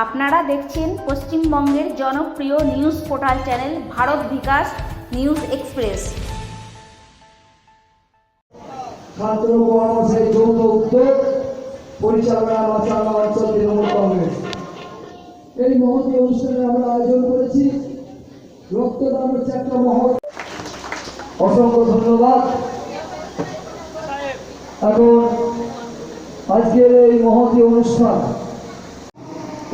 আপনারা দেখছেন পশ্চিমবঙ্গের জনপ্রিয় নিউজ পোর্টাল চ্যানেল ভারত বিকাশ নিউজ এক্সপ্রেস। ছাত্র কর্মসূচির যৌথ উদ্যোগ পরিচালনা অঞ্চল তৃণমূল কংগ্রেস এই মহতী অনুষ্ঠানে আমরা আয়োজন করেছি। রক্তদান হচ্ছে একটা মহৎ। অসংখ্য ধন্যবাদ। এখন আজকের এই মহতী অনুষ্ঠান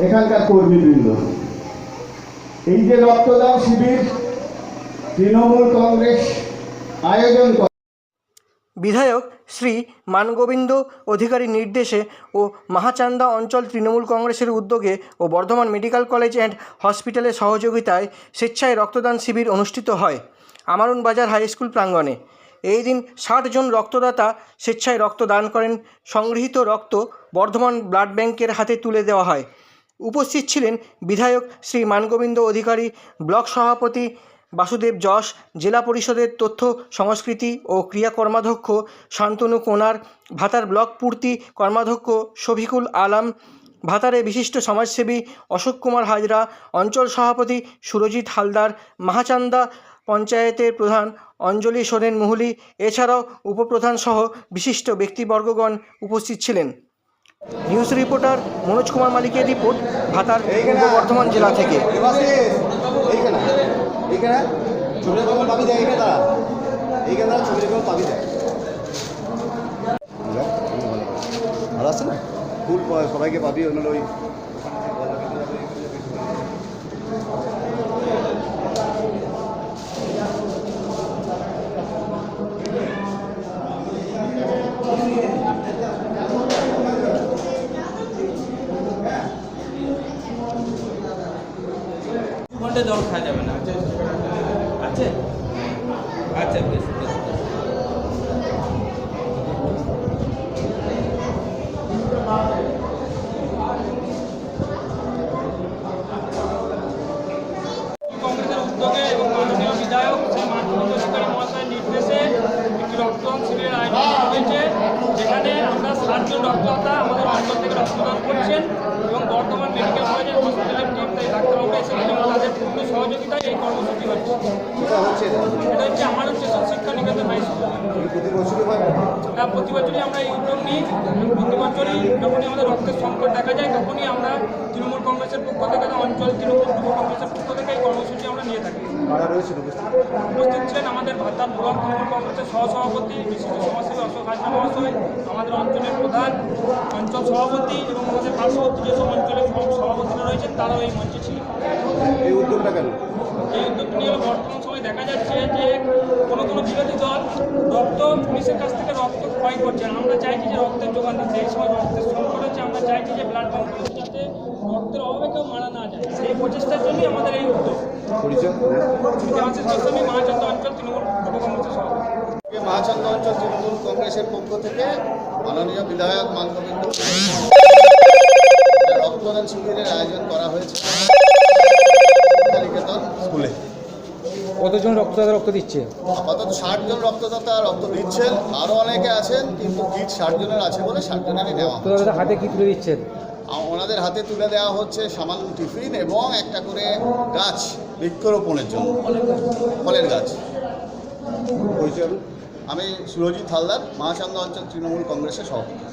এখানকার কর্মীবৃন্দ, এই যে রক্তদান শিবির তৃণমূল কংগ্রেস আয়োজন করে, বিধায়ক শ্রী মানগোবিন্দ অধিকারীর নির্দেশে ও মাহাচান্দা অঞ্চল তৃণমূল কংগ্রেসের উদ্যোগে ও বর্ধমান মেডিকেল কলেজ অ্যান্ড হসপিটালের সহযোগিতায় স্বেচ্ছায় রক্তদান শিবির অনুষ্ঠিত হয় আমারুন বাজার হাই স্কুল প্রাঙ্গণে। এই দিন 60 জন রক্তদাতা স্বেচ্ছায় রক্তদান করেন। সংগৃহীত রক্ত বর্ধমান ব্লাড ব্যাংকের হাতে তুলে দেওয়া হয়। উপস্থিত ছিলেন বিধায়ক শ্রী মানগোবিন্দ অধিকারী, ব্লক সভাপতি বাসুদেব যশ, জেলা পরিষদের তথ্য সংস্কৃতি ও ক্রিয়া কর্মাধ্যক্ষ শান্তনু কোনার, ভাতার ব্লক পূর্তি কর্মাধ্যক্ষ শফিকুল আলম, ভাতারে বিশিষ্ট সমাজসেবী অশোক কুমার হাজরা, অঞ্চল সভাপতি সুরজিৎ হালদার, মাহাচান্দা পঞ্চায়েতের প্রধান অঞ্জলি সোরেন মুহুলি, এছাড়াও উপপ্রধান সহ বিশিষ্ট ব্যক্তিবর্গগণ উপস্থিত ছিলেন। নিউজ রিপোর্টার মনোজ কুমার মালিকের রিপোর্ট, ভাতার পূর্ব বর্ধমান জেলা থেকে। ভালো আছে না? ফুল সবাইকে পাবি অন্য ওই ঘন্টা জল খাওয়া যাবে না। আছে আচ্ছা বেশ বেশ। কংগ্রেসের উদ্যোগে এবং মাননীয় বিধায়ক শ্রী মানগোবিন্দ অধিকারী মহাশয়ের নির্দেশে একটি রক্তদান শিবিরের আয়োজন করা হয়েছে, যেখানে আমরা 60 জন রক্তদাতা আমাদের অঞ্চল থেকে রক্তদান করছেন এবং বর্ধমান মেডিকেল কলেজের হসপিটালের টিম তাই ডাক্তারবাবুরা এসেছেন এবং তাদের পূর্ণ সহযোগিতায় এই কর্মসূচি হচ্ছে। এটা হচ্ছে আমারুন শিক্ষা নিকেতন হাই স্কুল। হ্যাঁ, প্রতি বছরই আমরা এই উদ্যোগ নিই। প্রতি বছরই যখনই আমাদের রক্তের সংকট দেখা যায় তখনই আমরা তৃণমূল কংগ্রেসের পক্ষ থেকে, অঞ্চল তৃণমূল যুব কংগ্রেসের পক্ষ থেকে এই কর্মসূচি আমরা নিয়ে থাকি। উপস্থিত ছিলেন আমাদের ভাতার ব্লক তৃণমূল কংগ্রেসের সহসভাপতি বিশিষ্ট সমাজসেবী অশোক হাজরা মহাশয়, আমাদের অঞ্চলের প্রধান, অঞ্চল সভাপতি এবং আমাদের পার্শ্ববর্তী যেসব অঞ্চলের সভাপতিরা রয়েছেন তারাও এই মঞ্চে ছিলেন। এই উদ্যোগটা কেন? এই উদ্যোগটি নিয়ে বর্তমান সময় দেখা যাচ্ছে যে কোনো বিরোধী দল রক্ত পুলিশের কাছ থেকে রক্ত ক্রয় করছে। আমরা চাইছি যে রক্তের যোগান দিতে। এই সময় রক্তের সংকট হচ্ছে, আমরা চাইছি যে ব্লাড ব্যাঙ্কগুলো যাতে রক্তের অভাবে কেউ মারা না যায়, সেই প্রচেষ্টার জন্যই আমাদের এই উদ্যোগ। আমি মাহাচান্দা অঞ্চল তৃণমূল যুব কংগ্রেসের সভাপতি। মাহাচান্দা অঞ্চল তৃণমূল কংগ্রেসের পক্ষ থেকে মাননীয় বিধায়ক মানগোবিন্দ রক্তদান শিবিরের আয়োজন করা হয়েছে নিকেতন স্কুলে। কতজন রক্তদাতা রক্ত দিচ্ছে? আপাতত 60 জন রক্তদাতা রক্ত দিচ্ছেন, আরও অনেকে আছেন, কিন্তু কিট 60 জনের আছে বলে 60 জনেরই নেওয়া। রক্তদাতা হাতে কি তুলে দিচ্ছেন? ওনাদের হাতে তুলে দেওয়া হচ্ছে সামান্য টিফিন এবং একটা করে গাছ বৃক্ষরোপণের জন্য, ফলের গাছ। আমি সুরজিৎ হালদার, মাহাচান্দা অঞ্চল তৃণমূল কংগ্রেসের সভাপতি।